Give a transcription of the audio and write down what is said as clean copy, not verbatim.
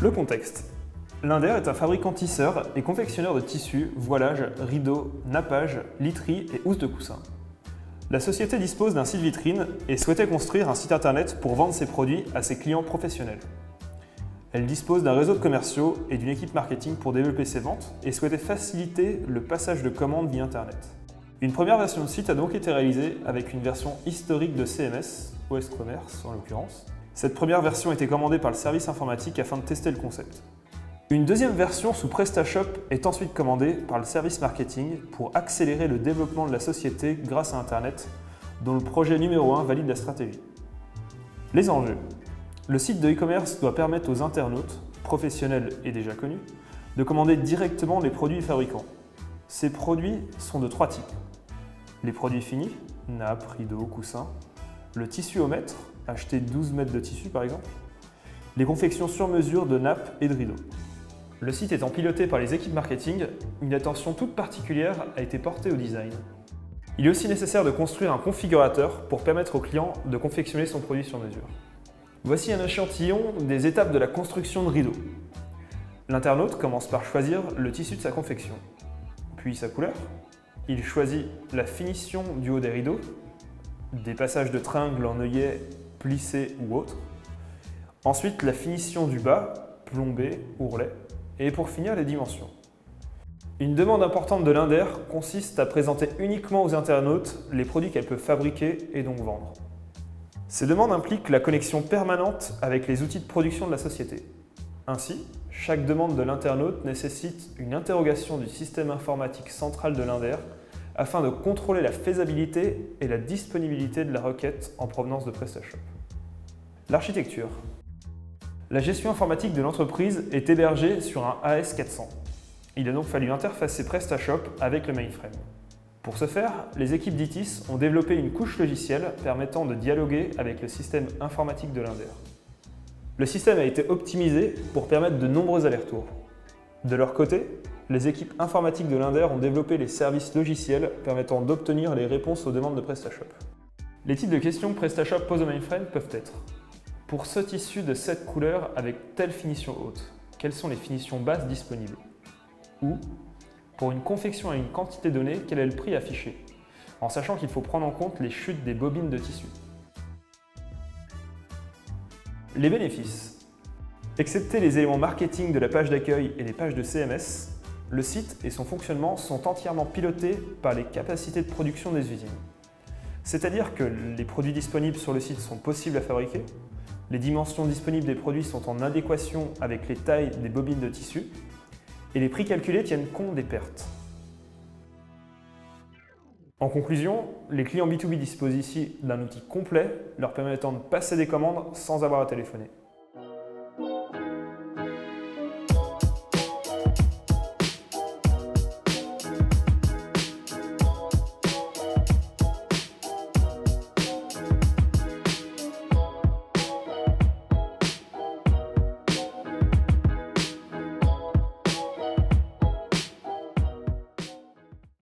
Le contexte. Linder est un fabricant tisseur et confectionneur de tissus, voilages, rideaux, nappages, literies et housses de coussins. La société dispose d'un site vitrine et souhaitait construire un site internet pour vendre ses produits à ses clients professionnels. Elle dispose d'un réseau de commerciaux et d'une équipe marketing pour développer ses ventes et souhaitait faciliter le passage de commandes via internet. Une première version de site a donc été réalisée avec une version historique de CMS, OS Commerce en l'occurrence. Cette première version a été commandée par le service informatique afin de tester le concept. Une deuxième version sous PrestaShop est ensuite commandée par le service marketing pour accélérer le développement de la société grâce à Internet, dont le projet numéro 1 valide la stratégie. Les enjeux. Le site de e-commerce doit permettre aux internautes, professionnels et déjà connus, de commander directement les produits fabricants. Ces produits sont de 3 types. Les produits finis, nappes, rideaux, coussins, le tissu au mètre, acheter 12 mètres de tissu par exemple, les confections sur mesure de nappes et de rideaux. Le site étant piloté par les équipes marketing, une attention toute particulière a été portée au design. Il est aussi nécessaire de construire un configurateur pour permettre au client de confectionner son produit sur mesure. Voici un échantillon des étapes de la construction de rideaux. L'internaute commence par choisir le tissu de sa confection, puis sa couleur. Il choisit la finition du haut des rideaux, des passages de tringles en œillet, plissés ou autres. Ensuite, la finition du bas, plombé, ourlet. Et pour finir, les dimensions. Une demande importante de Linder consiste à présenter uniquement aux internautes les produits qu'elle peut fabriquer et donc vendre. Ces demandes impliquent la connexion permanente avec les outils de production de la société. Ainsi, chaque demande de l'internaute nécessite une interrogation du système informatique central de Linder afin de contrôler la faisabilité et la disponibilité de la requête en provenance de PrestaShop. L'architecture. La gestion informatique de l'entreprise est hébergée sur un AS400. Il a donc fallu interfacer PrestaShop avec le mainframe. Pour ce faire, les équipes d'ITIS ont développé une couche logicielle permettant de dialoguer avec le système informatique de Linder. Le système a été optimisé pour permettre de nombreux allers-retours. De leur côté, les équipes informatiques de Linder ont développé les services logiciels permettant d'obtenir les réponses aux demandes de PrestaShop. Les types de questions que PrestaShop pose au mainframe peuvent être: pour ce tissu de cette couleur avec telle finition haute, quelles sont les finitions basses disponibles? Ou, pour une confection à une quantité donnée, quel est le prix affiché? En sachant qu'il faut prendre en compte les chutes des bobines de tissu. Les bénéfices. Excepté les éléments marketing de la page d'accueil et des pages de CMS, le site et son fonctionnement sont entièrement pilotés par les capacités de production des usines. C'est-à-dire que les produits disponibles sur le site sont possibles à fabriquer, les dimensions disponibles des produits sont en adéquation avec les tailles des bobines de tissu et les prix calculés tiennent compte des pertes. En conclusion, les clients B2B disposent ici d'un outil complet leur permettant de passer des commandes sans avoir à téléphoner.